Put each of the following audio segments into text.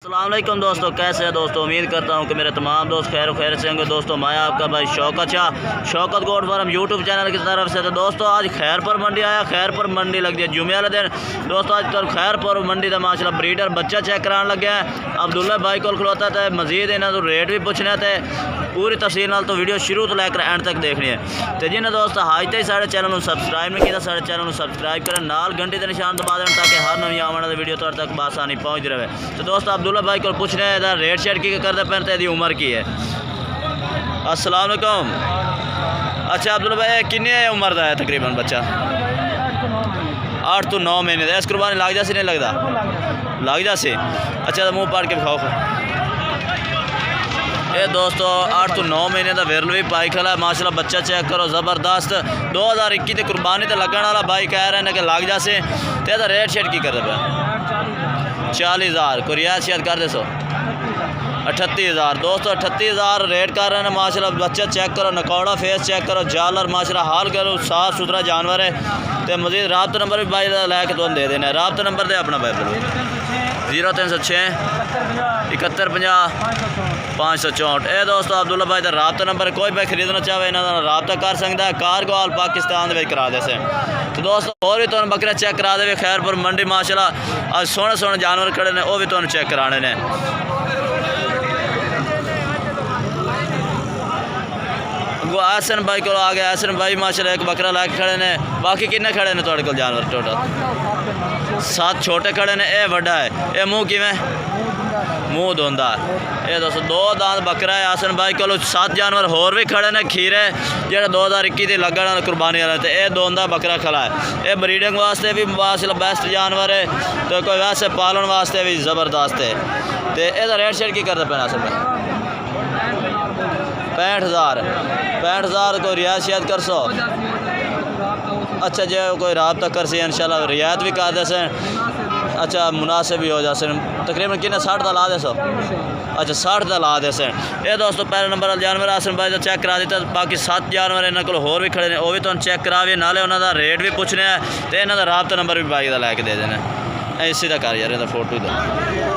अस्सलाम वालेकुम दोस्तों, कैसे हैं दोस्तों। उम्मीद करता हूं कि मेरे तमाम दोस्त खैर से होंगे। दोस्तों मैं आपका भाई Shaukat goat farm YouTube channel की तरफ से। तो दोस्तों आज खैरपुर मंडी आया। खैरपुर मंडी लग है जुमे वाले दिन। दोस्तों आज कल खैरपुर मंडी का माशाल्लाह ब्रीडर बच्चा चेक कराने लगे हैं। अब्दुल्ला भाई को खलोता थे, मजीद इन्हों को रेट भी पूछने थे। पूरी तफसील नाल तो वीडियो शुरू तो लैकर एंड तक देखनी है। तो जिन्हें दोस्त आज तक साढ़े चैनल को सबसक्राइब नहीं किया, साढ़े चैनल को सबसक्राइब करें, नाल घंटी के निशान दबा दें ताकि हर नवी आने वाली वीडियो तुहाडे तक बआसानी पहुँच रहे। तो दोस्तों अब्दुल्ला भाई को पूछ रहे हैं रेट शेट की करते पे तो यदी उम्र की है। अस्सलाम वालेकुम। अच्छा अब्दुल्ला भाई किन्नी उम्र का है तकरीबन बच्चा? 8 तो 9 महीने का। इस कुर्बानी लग जासी नहीं लगता? लग जासी। अच्छा तो मुँह पाड़ के खाओ। ये दोस्तों 8 तो 9 महीने का विरल भी पाई खला है माशाल्लाह। बच्चा चेक करो ज़बरदस्त। 2021 की कुर्बानी तो लगने वाला भाई कह रहे हैं कि लग जासे। तो रेट शेट की करते पे? 40,000 को रियायत कर दे 38,000। दोस्तों 38,000 रेट कर रहे हैं माशाल्लाह। बच्चा चेक करो, नकौड़ा फेस चेक करो, जालर माशाल्लाह हाल करो, साफ़ सुथरा जानवर है। तो मजीद राब्ता नंबर भी भाई लैके तुम दे देना। राब्ता नंबर दे अपना भाई 0306 71 50 564। ये दोस्तों अब्दुल्ला भाई का राब्ता नंबर। कोई भाई खरीदना चाहे इन्होंने राब्ता कर सकता है। कारगोवाल पाकिस्तान में करा दे से। तो दोस्तों और भी तुम बकरा चेक करा दे। खैरपुर मंडी माशाल्लाह आज सोहने सोहने जानवर खड़े ने, वो भी तुम चेक कराने ने। आसन भाई को आ गया। आसन भाई माशाल्लाह एक बकरा ला के खड़े ने। बाकी किन्ने खड़े ने तुहाडे कोल जानवर? टोटल 7 छोटे खड़े ने। ये बड़ा है। ये मुँह किवें? मुँह धोंदा है। ये दोस्तों 2 दांत बकरा है। आसन भाई को 7 जानवर होर भी खड़े ने खीरे जो 2021 के लगन वाले कुर्बानी वाले। तो यह दोंदा बकरा खड़ा है। ये ब्रीडिंग वास्ते भी माशाल्लाह बेस्ट जानवर है। तो कोई वैसे पालन वास्ते भी ज़बरदस्त है। तो यदा रेट शेट की करते पे? आसन भाई 65,000 को रियायत कर सो। अच्छा जो कोई राब्ता कर सी इंशाल्लाह रियायत भी कर दे से। अच्छा मुनासिब भी हो जाए। तकरीबन किन्ने 60 का ला दे सो। अच्छा 60 का ला दे से। ये दोस्तों पहले नंबर वाला जानवर आसन भाई चेक करा दिता। बाकी 7 जानवर इन्होंने को होर भी खड़े ने, वो भी तुम चेक करावे नाले उन्होंने रेट भी पूछने हैं। तो इन्हों का राब्ता नंबर भी भाई का लैके दे देना। इसी का कर यार इहदा फोटो दो।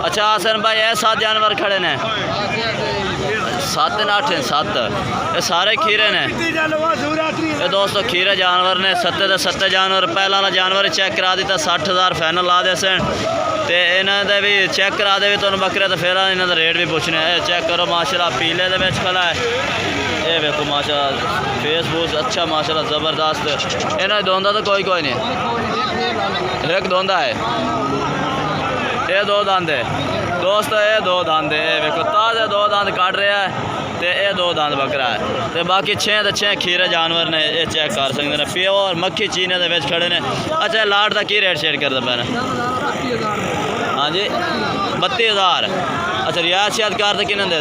अच्छा आसन भाई ये 7 जानवर खड़े ने। 7 न 8 7 ये सारे खीरे ने। ये दोस्तों खीरे जानवर ने। 7 जानवर। पहला वाला जानवर चेक करा दिता 60,000 फाइनल ला दे सन। तो इन्होंने भी चेक करा दे भी तुम बकरे। तो फिर इन्हों का रेट भी पूछने। चेक करो माशाल्लाह पीले दे खड़ा है। ये देखो माशाल्लाह फेस बूस अच्छा माशाल्लाह ज़बरदस्त। इन्हें धोंदा तो कोई नहीं। एक धोंदा है। ये 2 दांत है दोस्तों। ये 2 दांत है। ये देखो ताज़ा 2 दांत काट रहा है। तो ये 2 दांत बकरा है। तो बाकी 6 खीरे जानवर ने। ये चेक कर सकते हैं। प्योर मक्खी चीने के खड़े ने। अच्छा लाट का की रेट शेट करते पे? हाँ जी 32,000। अच्छा रियायत कर तो किन्ने दे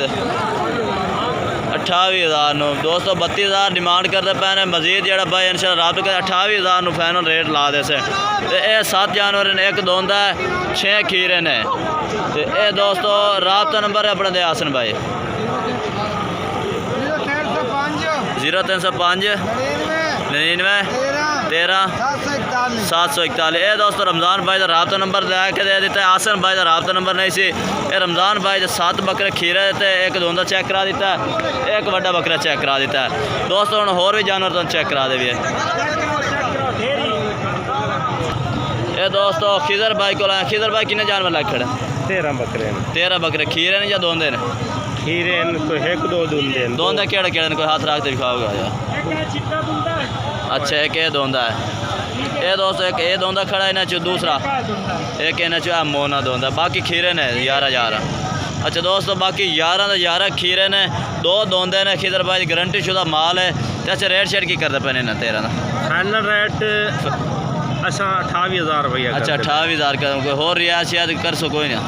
28,000 दोस्तों। 32,000 डिमांड करते पे। मजीद जो भाई इंशाल्लाह रात कर 28,000 फाइनल रेट ला दे से। तो ये 7 जानवर ने। एक धोंदा है 6 खीरे ने। तो ये दोस्तों राब्ता नंबर है अपने दे आसन भाई 0305 99 13 741। ये दोस्तों रमज़ान भाई का राब्ता नंबर लैके दे दिता है। आसन भाई का राब्ता नंबर नहीं सी। ये रमज़ान भाई 7 बकरे खीरे देते। एक धोंदा चेक करा दिता है। एक बड़ा बकरा चेक करा दिता है। दोस्तों हम होर भी जानवर तुम चेक करा दे भी है। ये दोस्तों खिजर भाई को लाया। खिजर भाई किन्ने जानवर लग खड़े? 13 बकरे। 13 बकरे खीरे ने या दोंदे ने? खीरे कोई 1-2 दूंदे। दोंदा केड़े केड़े कोई हाथ रख के दिखाओगे यार। अच्छा एक ये दोंदा है। ये दोस्तों एक ये दोंदा खड़ा है ना चो। दूसरा एक इन्हें चो मोना दोंदा। बाकी खीरे ने 11। अच्छा दोस्तों बाकी 11 खीरे ने। 2 दोंदे ने। खिजर भाई गारंटी शुदा माल है। तो अच्छा रेट शेट की करते पे? 13 का फाइनल रेट अच्छा 28,000 रुपया। अच्छा 28,000 का। कोई होर रियायत कर सो कोई ना?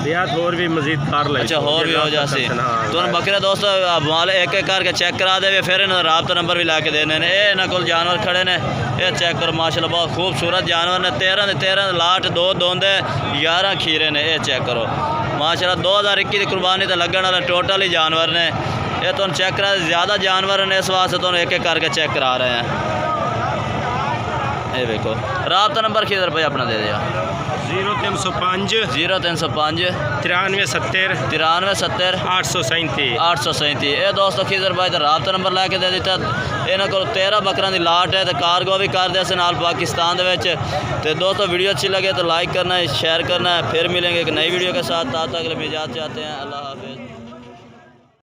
रियायत होर भी मजीद कर ले। अच्छा होर भी हो जासी। तो बकरे दोस्तों माल एक करके चेक करा दे। फिर इन्होंने राब्ता नंबर भी लैके देने ने। ये इन्होंने को जानवर खड़े ने। ये चेक करो माशाल्लाह बहुत खूबसूरत जानवर ने। 13 लाट 2 दोंदे 11 खीरे ने। ये चेक करो माशाल्लाह 2021 की कुर्बानी तो लगन वाले टोटल ही जानवर ने। ये तुम चेक करा ज़्यादा जानवर ने। इस वास्ते तुम एक करके चेक करा रहे हैं। ये देखो राब्ता नंबर किधर भाई अपना दे दिया। 0305 0305 93 70 93 70 837 837। ये दोस्तों खिजर भाई का राबता नंबर लैके दे दिता। इन्होंने को 13 बकरों की लाट है तो कारगो भी कर दे नाल पाकिस्तान दे। तो दोस्तों वीडियो अच्छी लगे तो लाइक करना है, शेयर करना है। फिर मिलेंगे एक नई वीडियो के साथ। तब तक के लिए इजाज़त चाहते हैं। अल्लाह हाफिज़।